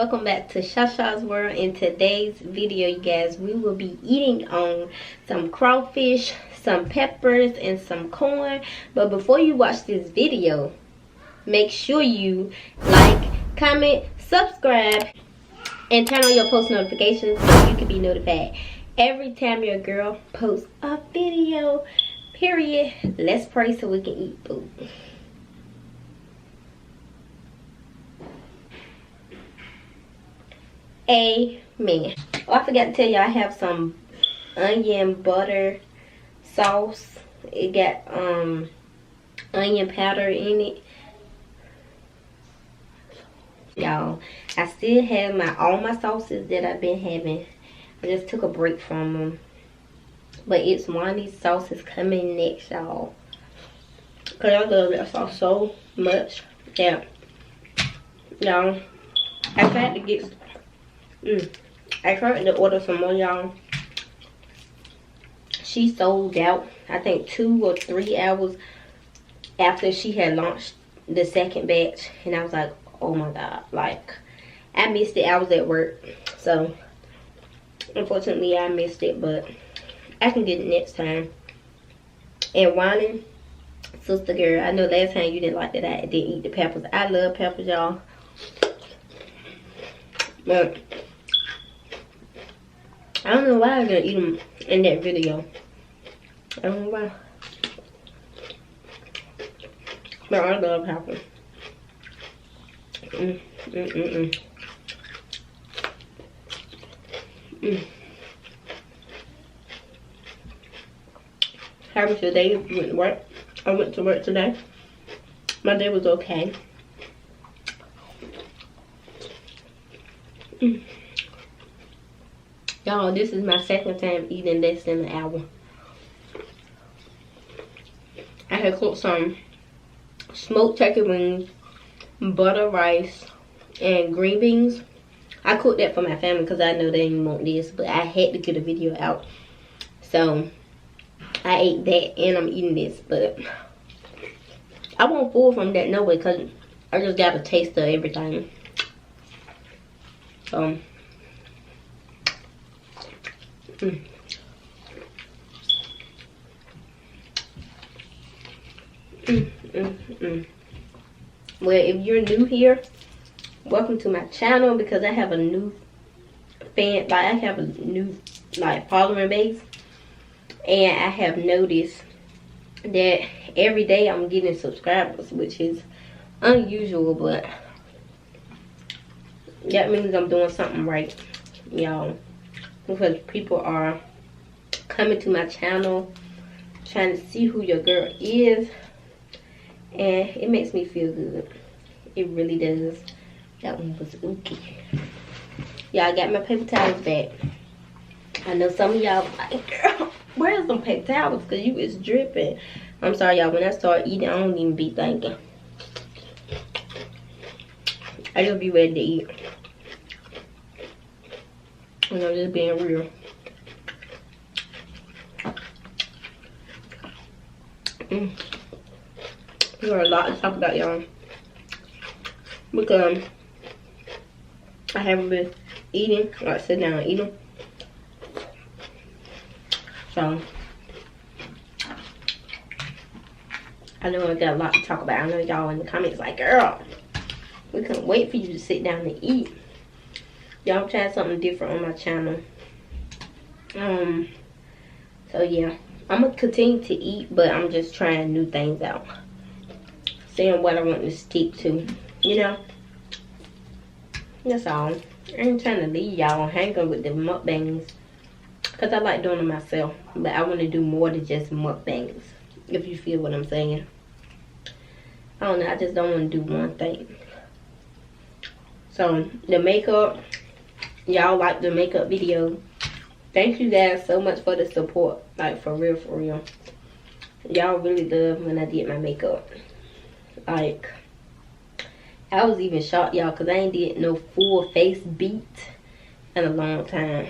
welcome back to Shasha's World. In today's video, you guys, we will be eating on some crawfish, some peppers, and some corn. But before you watch this video, make sure you like, comment, subscribe, and turn on your post notifications so you can be notified every time your girl posts a video, period. Let's pray so we can eat food. Amen. Oh, I forgot to tell y'all I have some onion butter sauce. It got onion powder in it. Y'all, I still have all my sauces that I've been having. I just took a break from them. But it's one of these sauces coming next, y'all. Cause I love that sauce so much. Yeah. Y'all, I tried to get I tried to order some more, y'all. She sold out, I think 2 or 3 hours after she had launched the second batch. And I was like, oh my god, like, I missed it. I was at work, so unfortunately I missed it, but I can get it next time. And whining, sister girl, I know last time you didn't like that I didn't eat the peppers. I love peppers, y'all, but I don't know why I didn't eat them in that video. I don't know why. But I love peppers. How was your day? You went to work? I went to work today. My day was okay. Y'all, this is my second time eating less than an hour. I had cooked some smoked turkey wings, butter rice, and green beans. I cooked that for my family because I know they didn't want this, but I had to get a video out. So I ate that and I'm eating this, but I won't full from that no way because I just got a taste of everything. So well, if you're new here, welcome to my channel, because I have a new following base, and I have noticed that every day I'm getting subscribers, which is unusual, but that means I'm doing something right, y'all, because people are coming to my channel trying to see who your girl is, and it makes me feel good. It really does. That one was ooky. Y'all, got my paper towels back. I know some of y'all like, girl, where's some paper towels? Because you is dripping. I'm sorry, y'all. When I start eating, I don't even be thinking. I just be ready to eat. And I'm just being real. There's a lot to talk about, y'all, because I haven't been eating, like sit down and eating. So I know I got a lot to talk about. I know y'all in the comments like, girl, we couldn't wait for you to sit down and eat. Y'all, I'm trying something different on my channel. So yeah, I'm gonna continue to eat, but I'm just trying new things out, seeing what I want to stick to, you know. That's all. I ain't trying to leave y'all hanging with the mukbangs, because I like doing them myself, but I want to do more than just mukbangs, if you feel what I'm saying. I don't know, I just don't want to do one thing. So the makeup, y'all like the makeup video. Thank you guys so much for the support, like for real, for real. Y'all really love when I did my makeup. Like, I was even shocked, y'all, because I ain't did no full face beat in a long time.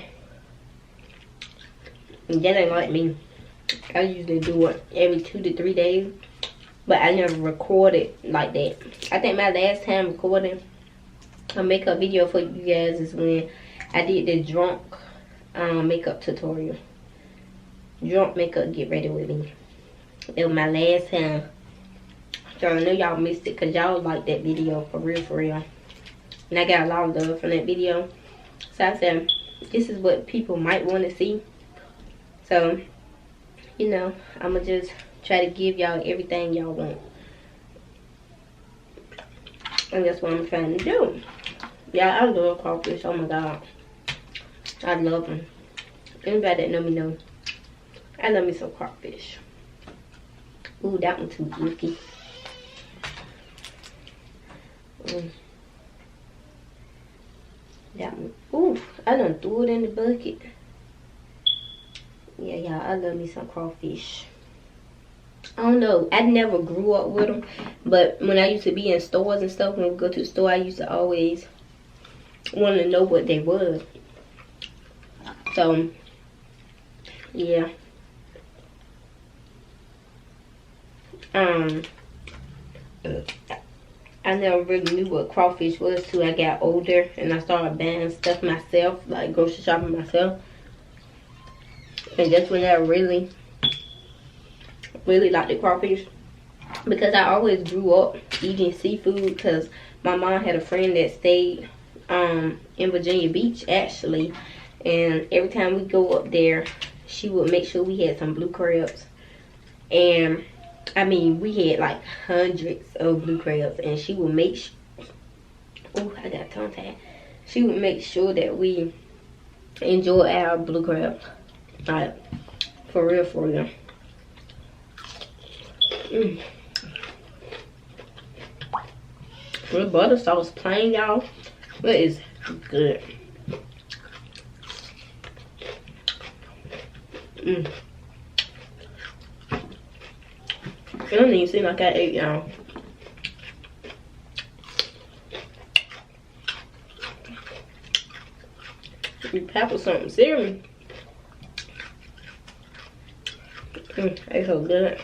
And that ain't like me. I usually do it every 2 to 3 days, but I never recorded like that. I think my last time recording, a makeup video for you guys is when I did the drunk makeup tutorial. Drunk makeup get ready with me. It was my last time. So I know y'all missed it because y'all liked that video for real, for real. And I got a lot of love from that video. So I said, this is what people might want to see. So, you know, I'm going to just try to give y'all everything y'all want. And that's what I'm trying to do. Yeah, I love crawfish. Oh my god. I love them. Anybody that know me know. I love me some crawfish. Ooh, that one too icky. That one. Ooh, I done threw it in the bucket. Yeah, y'all, I love me some crawfish. I don't know. I never grew up with them. But when I used to be in stores and stuff, when we go to the store, I used to always want to know what they was. So, yeah. I never really knew what crawfish was till I got older and I started buying stuff myself, like grocery shopping myself. And that's when I really liked the crawfish, because I always grew up eating seafood because my mom had a friend that stayed in Virginia Beach actually, and every time we go up there she would make sure we had some blue crabs. And I mean, we had like hundreds of blue crabs, and she would make oh, I got tongue tied. She would make sure that we enjoy our blue crabs, like for real, for real. The butter sauce plain, y'all, but it's good. It don't even seem like I ate, y'all. You pepper something serious. It's so good.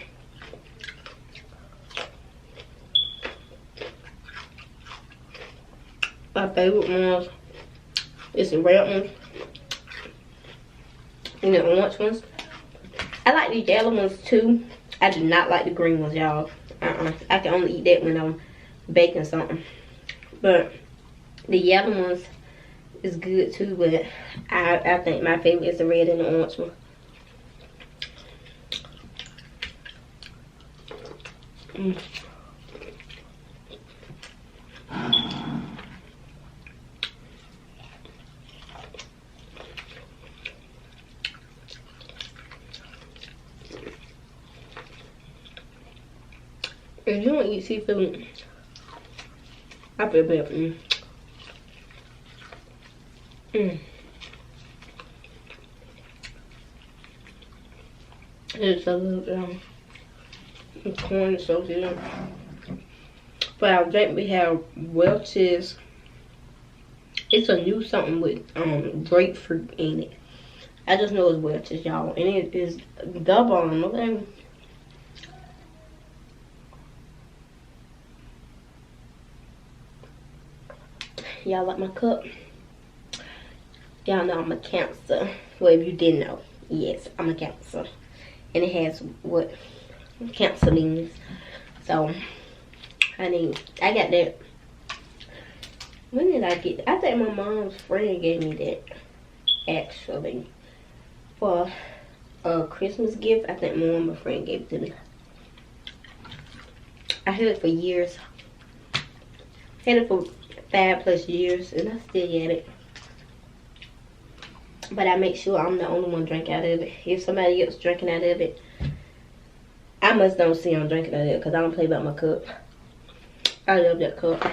My favorite ones is the red ones and the orange ones. I like the yellow ones too. I do not like the green ones, y'all. I can only eat that when I'm baking something. But the yellow ones is good too, but I think my favorite is the red and the orange one. If you don't eat seafood, I feel bad for you. It's so good. The corn is so good. For our drink, we have Welch's. It's a new something with grapefruit in it. I just know it's Welch's, y'all, and it is the bomb. Okay. Y'all like my cup? Y'all know I'm a Cancer. Well, if you didn't know, yes, I'm a Cancer. And it has what Cancer means. So, honey, I got that. When did I get that? I think my mom's friend gave me that, actually. For a Christmas gift. I think my mom's friend gave it to me. I had it for years. Had it for 5+ years, and I still get it. But I make sure I'm the only one drinking out of it. If somebody else drinking out of it, I must don't see them drinking out of it, because I don't play about my cup. I love that cup.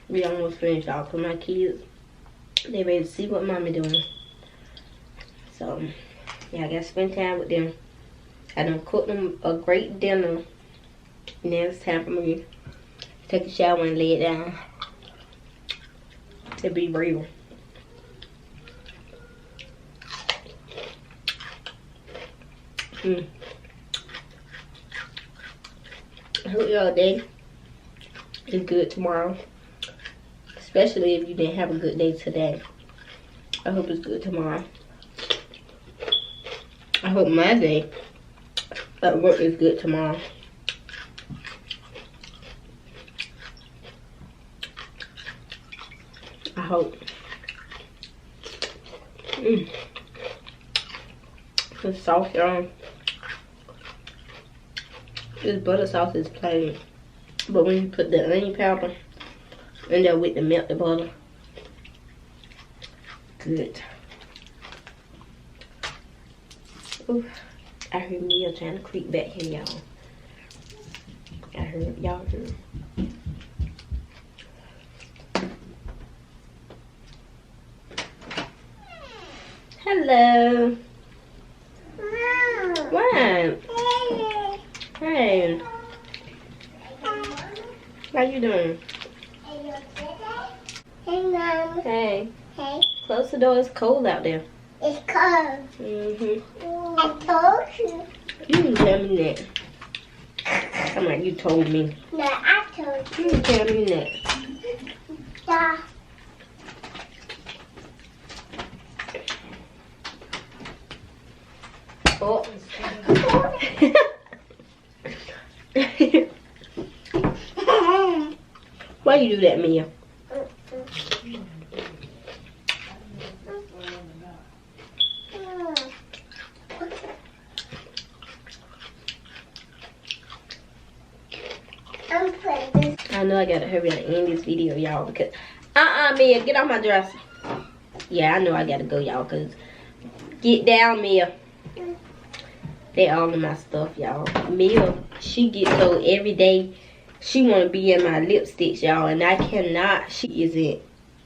We almost finished off for my kids. They ready to see what mommy doing. So, yeah, I gotta spend time with them. I done cooked them a great dinner. Now it's time for me to take a shower and lay it down. To be real. I hope y'all day is good tomorrow. Especially if you didn't have a good day today. I hope it's good tomorrow. I hope my day at work is good tomorrow. I hope. It's soft, y'all. This butter sauce is plain. But when you put the onion powder in there with the melted butter, good. Ooh, I heard Mia trying to creep back here, y'all. I heard, y'all heard. Hello. What? Hey. How you doing? Hey, Mom. Hey. Hey. Close the door. It's cold out there. It's cold. I told you. You didn't tell me that. Come on, you told me. No, I told You you. didn't tell me that. Yeah. Oh. Why you do that, Mia? I'm playing this. I know I gotta hurry up and end this video, y'all, because Mia, get off my dress. Yeah, I know I gotta go, y'all, because get down, Mia. They all in my stuff, y'all. Mia, she gets told every day she want to be in my lipsticks, y'all, and I cannot. She is in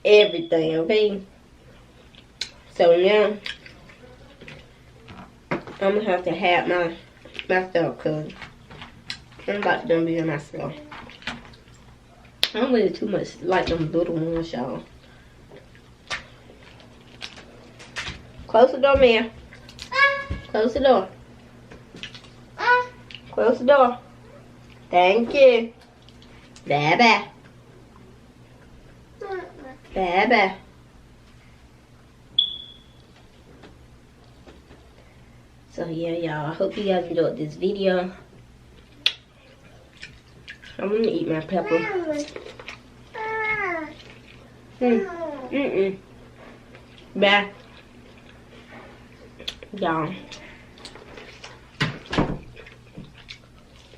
everything, okay? So now I'm gonna have to have my stuff, because I'm about to done be in my stuff. I don't really too much like them little ones, y'all. Close the door, Mia. Close the door. Close the door. Thank you. Bye-bye. Bye-bye. So yeah, y'all, I hope you guys enjoyed this video. I'm gonna eat my pepper. Bye. Y'all.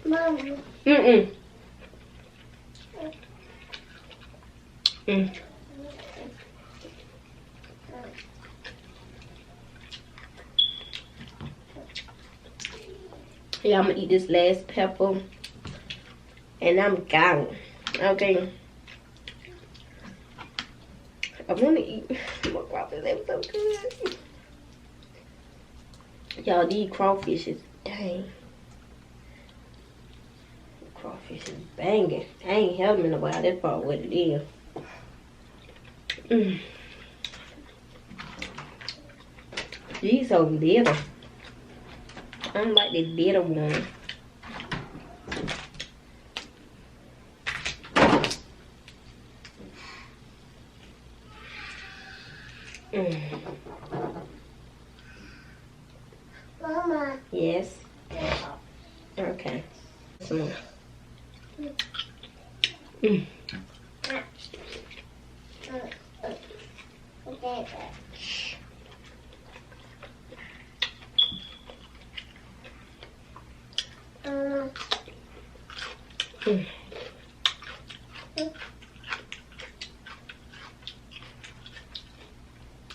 Mommy. Yeah, I'm gonna eat this last pepper and I'm gone. Okay. I wanna eat more crawfish. They were so good. Y'all, these crawfish is dang. Crawfish is banging. I ain't had them in a while. That's probably what it is. These so little. I don't like the little one. Mama. Yes. Okay. Some more.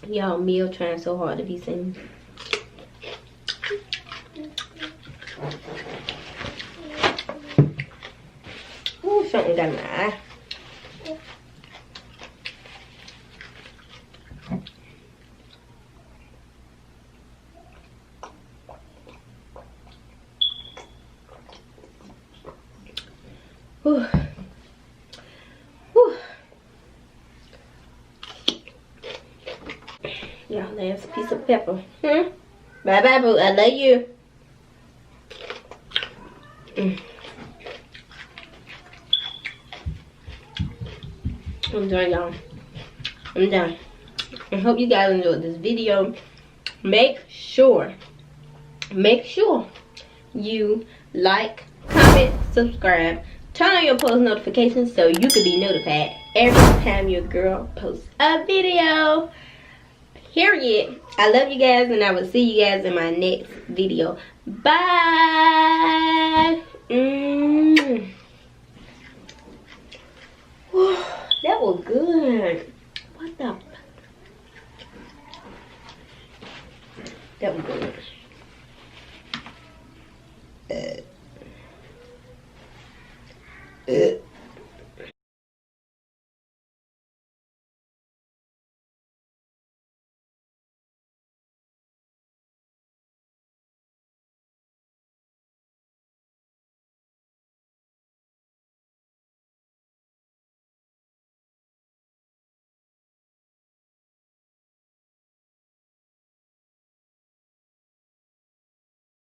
Y'all, meal trying so hard to be seen. Ooh, something got my eye. Whew. Whew. Y'all, last piece of pepper. Bye-bye, boo. I love you. I'm done, y'all. I'm done. I hope you guys enjoyed this video. Make sure you like, comment, subscribe, turn on your post notifications so you can be notified every time your girl posts a video. Period. I love you guys, and I will see you guys in my next video. Bye. That was good.